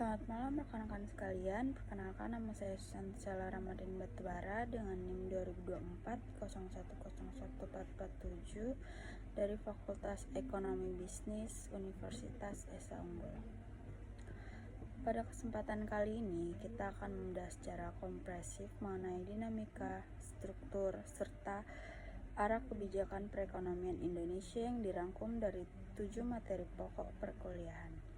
Selamat malam rekan-rekan sekalian, perkenalkan nama saya Sansela Ramadhan Batubara dengan NIM 2024 dari Fakultas Ekonomi Bisnis Universitas Esa Unggul. Pada kesempatan kali ini, kita akan membahas secara komprehensif mengenai dinamika, struktur, serta arah kebijakan perekonomian Indonesia yang dirangkum dari 7 materi pokok perkuliahan.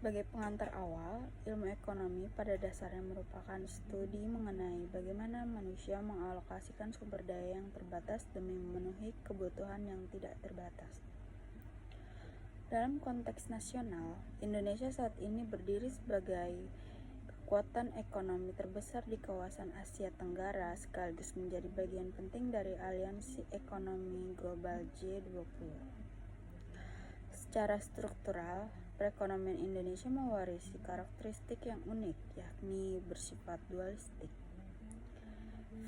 Sebagai pengantar awal, ilmu ekonomi pada dasarnya merupakan studi mengenai bagaimana manusia mengalokasikan sumber daya yang terbatas demi memenuhi kebutuhan yang tidak terbatas. Dalam konteks nasional, Indonesia saat ini berdiri sebagai kekuatan ekonomi terbesar di kawasan Asia Tenggara sekaligus menjadi bagian penting dari aliansi ekonomi global G20. Secara struktural, perekonomian Indonesia mewarisi karakteristik yang unik, yakni bersifat dualistik.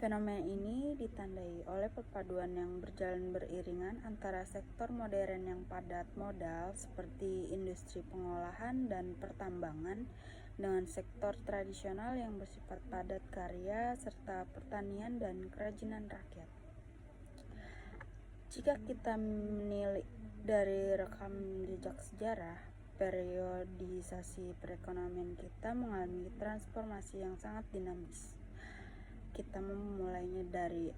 Fenomena ini ditandai oleh perpaduan yang berjalan beriringan antara sektor modern yang padat modal seperti industri pengolahan dan pertambangan dengan sektor tradisional yang bersifat padat karya serta pertanian dan kerajinan rakyat. Jika kita menilik dari rekam jejak sejarah, periodisasi perekonomian kita mengalami transformasi yang sangat dinamis. Kita memulainya dari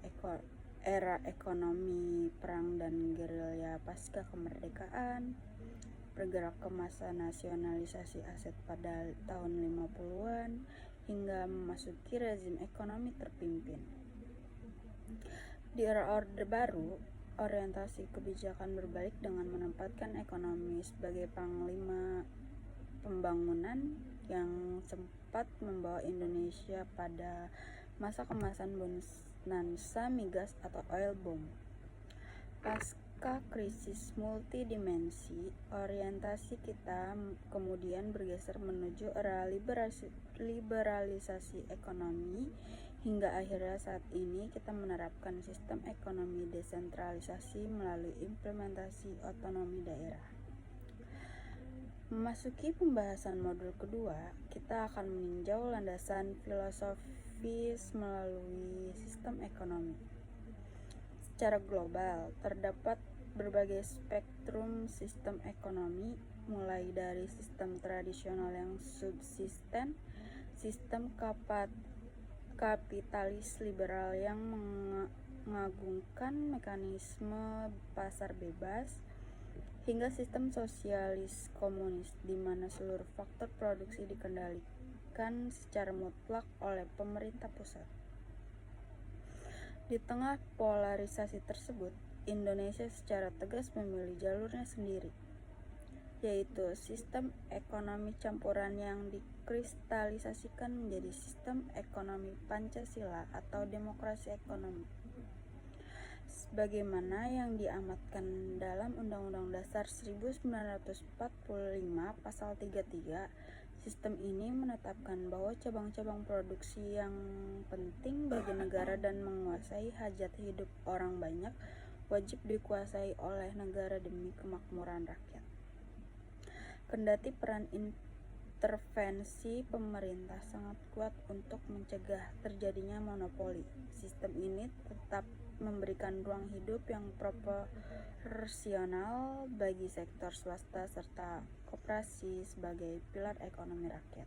era ekonomi perang dan gerilya pasca kemerdekaan, bergerak ke masa nasionalisasi aset pada tahun 50-an, hingga memasuki rezim ekonomi terpimpin. Di era Orde Baru, orientasi kebijakan berbalik dengan menempatkan ekonomi sebagai panglima pembangunan yang sempat membawa Indonesia pada masa kemasan bonansa migas atau oil boom. Pasca krisis multidimensi, orientasi kita kemudian bergeser menuju era liberalisasi ekonomi hingga akhirnya saat ini kita menerapkan sistem ekonomi desentralisasi melalui implementasi otonomi daerah. Memasuki pembahasan modul kedua, kita akan meninjau landasan filosofis melalui sistem ekonomi. Secara global, terdapat berbagai spektrum sistem ekonomi, mulai dari sistem tradisional yang subsisten, sistem kapitalis liberal yang mengagungkan mekanisme pasar bebas, hingga sistem sosialis komunis di mana seluruh faktor produksi dikendalikan secara mutlak oleh pemerintah pusat. Di tengah polarisasi tersebut, Indonesia secara tegas memilih jalurnya sendiri, yaitu sistem ekonomi campuran yang dikristalisasikan menjadi sistem ekonomi Pancasila atau demokrasi ekonomi. Sebagaimana yang diamatkan dalam Undang-Undang Dasar 1945 Pasal 33, sistem ini menetapkan bahwa cabang-cabang produksi yang penting bagi negara dan menguasai hajat hidup orang banyak wajib dikuasai oleh negara demi kemakmuran rakyat. Kendati peran intervensi pemerintah sangat kuat untuk mencegah terjadinya monopoli, sistem ini tetap memberikan ruang hidup yang proporsional bagi sektor swasta serta koperasi sebagai pilar ekonomi rakyat.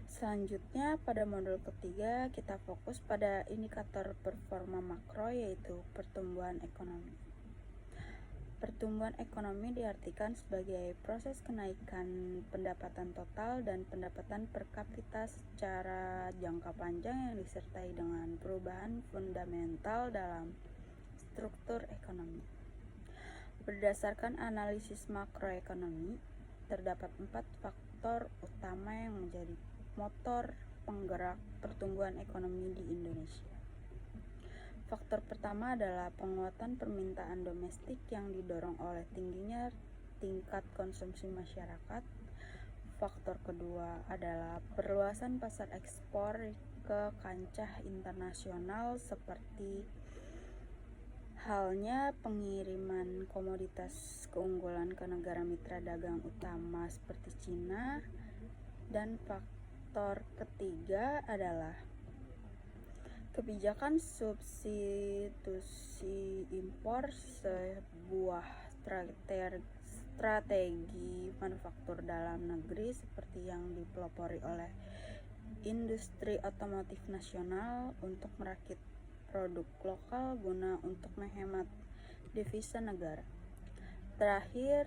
Selanjutnya, pada modul ketiga, kita fokus pada indikator performa makro, yaitu pertumbuhan ekonomi. Pertumbuhan ekonomi diartikan sebagai proses kenaikan pendapatan total dan pendapatan per kapita secara jangka panjang yang disertai dengan perubahan fundamental dalam struktur ekonomi. Berdasarkan analisis makroekonomi, terdapat 4 faktor utama yang menjadi motor penggerak pertumbuhan ekonomi di Indonesia. Faktor pertama adalah penguatan permintaan domestik yang didorong oleh tingginya tingkat konsumsi masyarakat. Faktor kedua adalah perluasan pasar ekspor ke kancah internasional seperti Halnya pengiriman komoditas keunggulan ke negara mitra dagang utama seperti Cina. Dan faktor ketiga adalah kebijakan substitusi impor, sebuah strategi manufaktur dalam negeri seperti yang dipelopori oleh industri otomotif nasional untuk merakit produk lokal guna untuk menghemat devisa negara. Terakhir,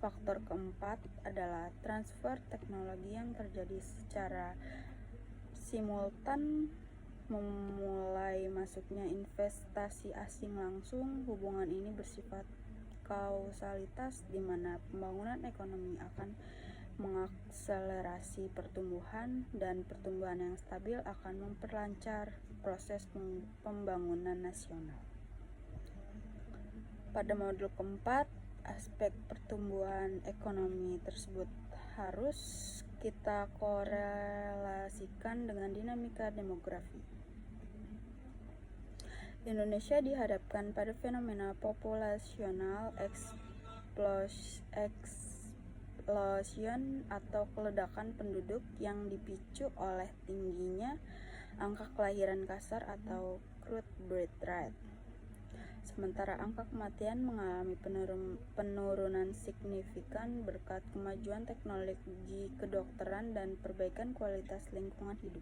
faktor keempat adalah transfer teknologi yang terjadi secara simultan, memulai masuknya investasi asing langsung. Hubungan ini bersifat kausalitas di mana pembangunan ekonomi akan mengakselerasi pertumbuhan dan pertumbuhan yang stabil akan memperlancar proses pembangunan nasional. Pada modul keempat, aspek pertumbuhan ekonomi tersebut harus kita korelasikan dengan dinamika demografi. Indonesia dihadapkan pada fenomena populasional explosion atau keledakan penduduk yang dipicu oleh tingginya angka kelahiran kasar atau crude birth rate. Sementara angka kematian mengalami penurunan signifikan berkat kemajuan teknologi kedokteran dan perbaikan kualitas lingkungan hidup.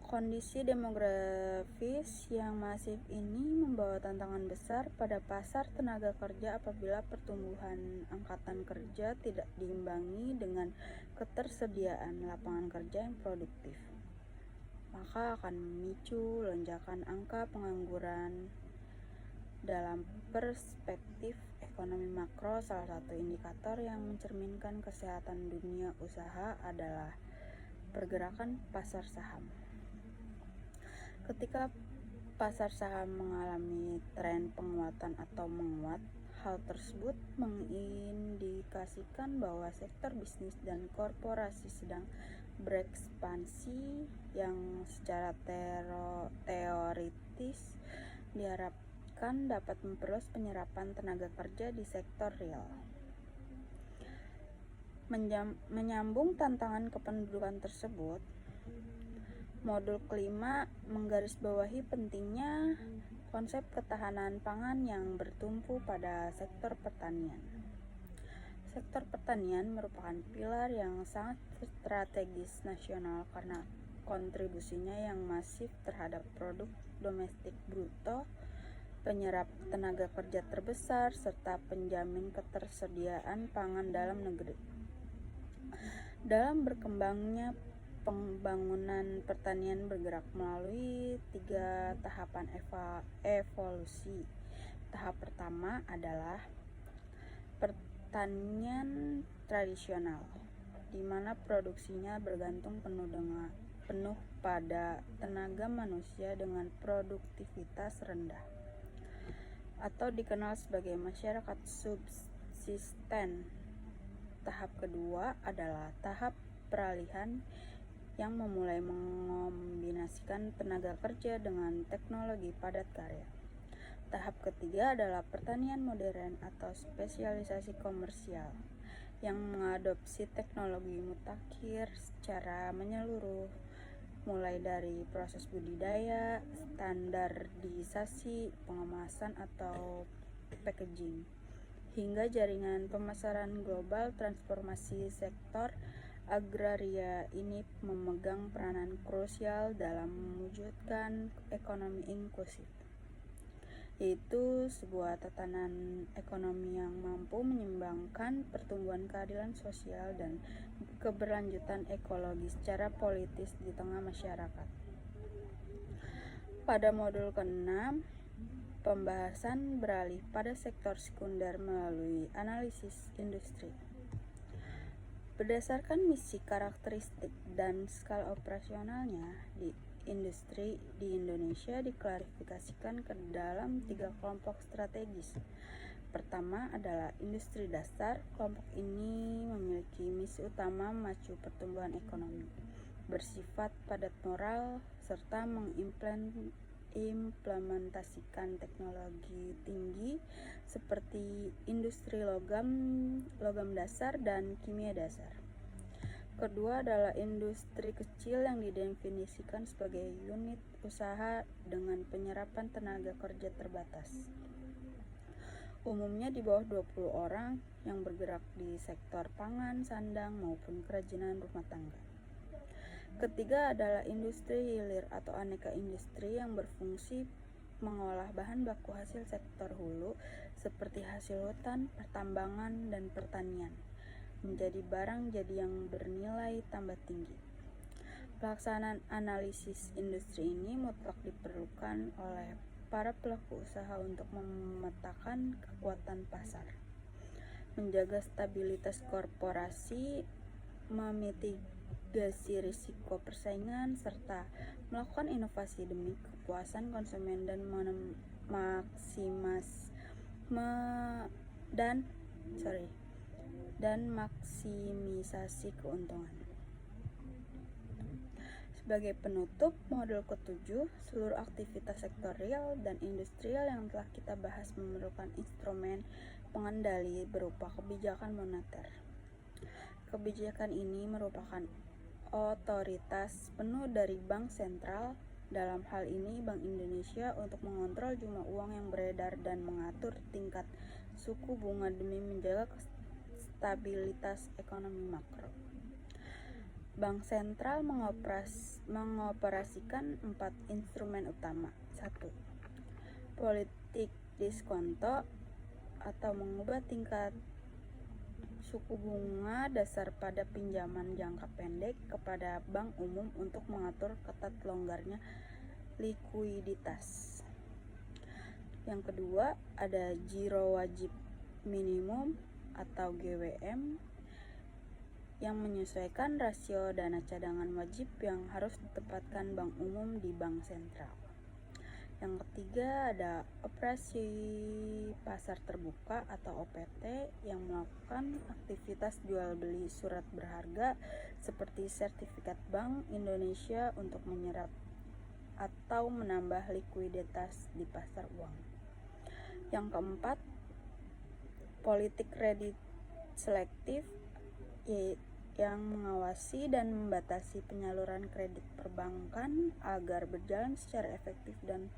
Kondisi demografis yang masif ini membawa tantangan besar pada pasar tenaga kerja apabila pertumbuhan angkatan kerja tidak diimbangi dengan ketersediaan lapangan kerja yang produktif, maka akan memicu lonjakan angka pengangguran. Dalam perspektif ekonomi makro, salah satu indikator yang mencerminkan kesehatan dunia usaha adalah pergerakan pasar saham. Ketika pasar saham mengalami tren penguatan atau menguat, hal tersebut mengindikasikan bahwa sektor bisnis dan korporasi sedang berekspansi yang secara teoritis diharapkan dapat memperluas penyerapan tenaga kerja di sektor real. Menyambung tantangan kependudukan tersebut, modul kelima menggarisbawahi pentingnya konsep ketahanan pangan yang bertumpu pada sektor pertanian. Sektor pertanian merupakan pilar yang sangat strategis nasional karena kontribusinya yang masif terhadap produk domestik bruto, penyerap tenaga kerja terbesar, serta penjamin ketersediaan pangan dalam negeri. Dalam berkembangnya pembangunan pertanian bergerak melalui 3 tahapan evolusi. Tahap pertama adalah pertanian tradisional, di mana produksinya bergantung penuh pada tenaga manusia dengan produktivitas rendah, atau dikenal sebagai masyarakat subsisten. Tahap kedua adalah tahap peralihan yang memulai mengombinasikan tenaga kerja dengan teknologi padat karya. Tahap ketiga adalah pertanian modern atau spesialisasi komersial yang mengadopsi teknologi mutakhir secara menyeluruh, mulai dari proses budidaya, standarisasi, pengemasan atau packaging, hingga jaringan pemasaran global. Transformasi sektor agraria ini memegang peranan krusial dalam mewujudkan ekonomi inklusif, yaitu sebuah tatanan ekonomi yang mampu menyeimbangkan pertumbuhan, keadilan sosial, dan keberlanjutan ekologi secara politis di tengah masyarakat. Pada modul ke-6, pembahasan beralih pada sektor sekunder melalui analisis industri. Berdasarkan misi, karakteristik, dan skala operasionalnya, industri di Indonesia diklasifikasikan ke dalam 3 kelompok strategis. Pertama adalah industri dasar. Kelompok ini memiliki misi utama memacu pertumbuhan ekonomi, bersifat padat moral, serta mengimplementasikan teknologi tinggi seperti industri logam, logam dasar, dan kimia dasar. Kedua adalah industri kecil yang didefinisikan sebagai unit usaha dengan penyerapan tenaga kerja terbatas. Umumnya di bawah 20 orang yang bergerak di sektor pangan, sandang, maupun kerajinan rumah tangga. Ketiga adalah industri hilir atau aneka industri yang berfungsi mengolah bahan baku hasil sektor hulu seperti hasil hutan, pertambangan, dan pertanian menjadi barang jadi yang bernilai tambah tinggi. Pelaksanaan analisis industri ini mutlak diperlukan oleh para pelaku usaha untuk memetakan kekuatan pasar, menjaga stabilitas korporasi, memitigasi risiko persaingan, serta melakukan inovasi demi kepuasan konsumen dan maksimisasi keuntungan. Sebagai penutup, modul ketujuh, seluruh aktivitas sektor real dan industrial yang telah kita bahas memerlukan instrumen pengendali berupa kebijakan moneter. Kebijakan ini merupakan otoritas penuh dari Bank Sentral, dalam hal ini Bank Indonesia, untuk mengontrol jumlah uang yang beredar dan mengatur tingkat suku bunga demi menjaga stabilitas ekonomi makro. Bank Sentral mengoperasikan 4 instrumen utama. 1. Politik diskonto atau mengubah tingkat suku bunga dasar pada pinjaman jangka pendek kepada bank umum untuk mengatur ketat longgarnya likuiditas. Yang kedua, ada giro wajib minimum atau GWM yang menyesuaikan rasio dana cadangan wajib yang harus ditempatkan bank umum di bank sentral. Yang ketiga ada operasi pasar terbuka atau OPT yang melakukan aktivitas jual beli surat berharga seperti sertifikat Bank Indonesia untuk menyerap atau menambah likuiditas di pasar uang. Yang keempat, politik kredit selektif yang mengawasi dan membatasi penyaluran kredit perbankan agar berjalan secara efektif dan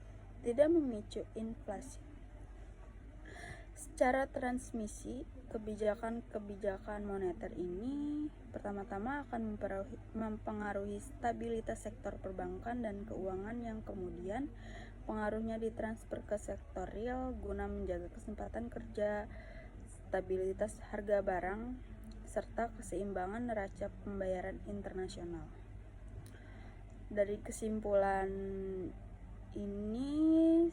tidak memicu inflasi. Secara transmisi, kebijakan moneter ini pertama-tama akan mempengaruhi stabilitas sektor perbankan dan keuangan yang kemudian pengaruhnya ditransfer ke sektor real guna menjaga kesempatan kerja, stabilitas harga barang, serta keseimbangan neraca pembayaran internasional. Dari kesimpulan ini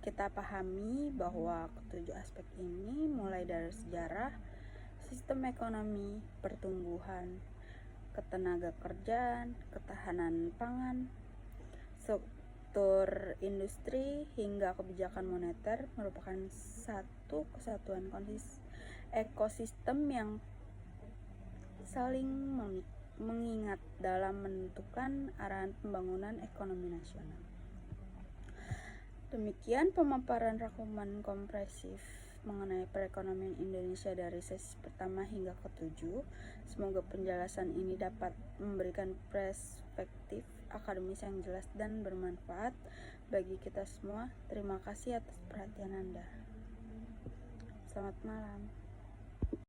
kita pahami bahwa ketujuh aspek ini mulai dari sejarah, sistem ekonomi, pertumbuhan, ketenaga kerjaan, ketahanan pangan, struktur industri, hingga kebijakan moneter merupakan satu kesatuan ekosistem yang saling mengingat dalam menentukan arahan pembangunan ekonomi nasional. Demikian pemaparan rangkuman komprehensif mengenai perekonomian Indonesia dari sesi pertama hingga ke-7. Semoga penjelasan ini dapat memberikan perspektif akademis yang jelas dan bermanfaat bagi kita semua. Terima kasih atas perhatian Anda. Selamat malam.